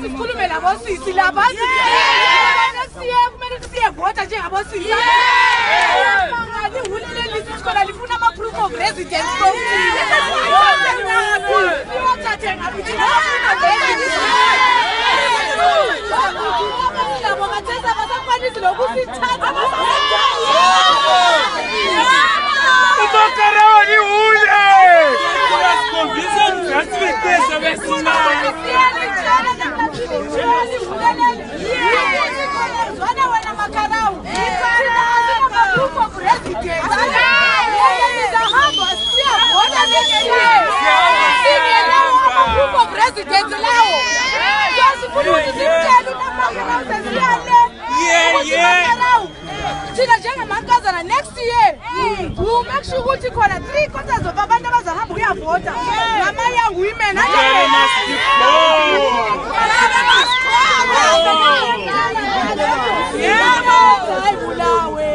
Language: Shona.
sikhulume nabosisi laba kumele siyevota njengabosisi mangali hulelelisi isikole lifuna ama-proof of residence siyothathe ngabuthina labo kathesa basakwanisi lokusithatha Utokarani ule! Unasikongiza mkasifikisha mesimama! Zwana wana makarau. Proof of residence. Proof of residence lao. Thina njengamankazana next year we'll make sure ukuthi khona 3/4 of abantu abazahamba uyavota ngama-young women hayi bulawe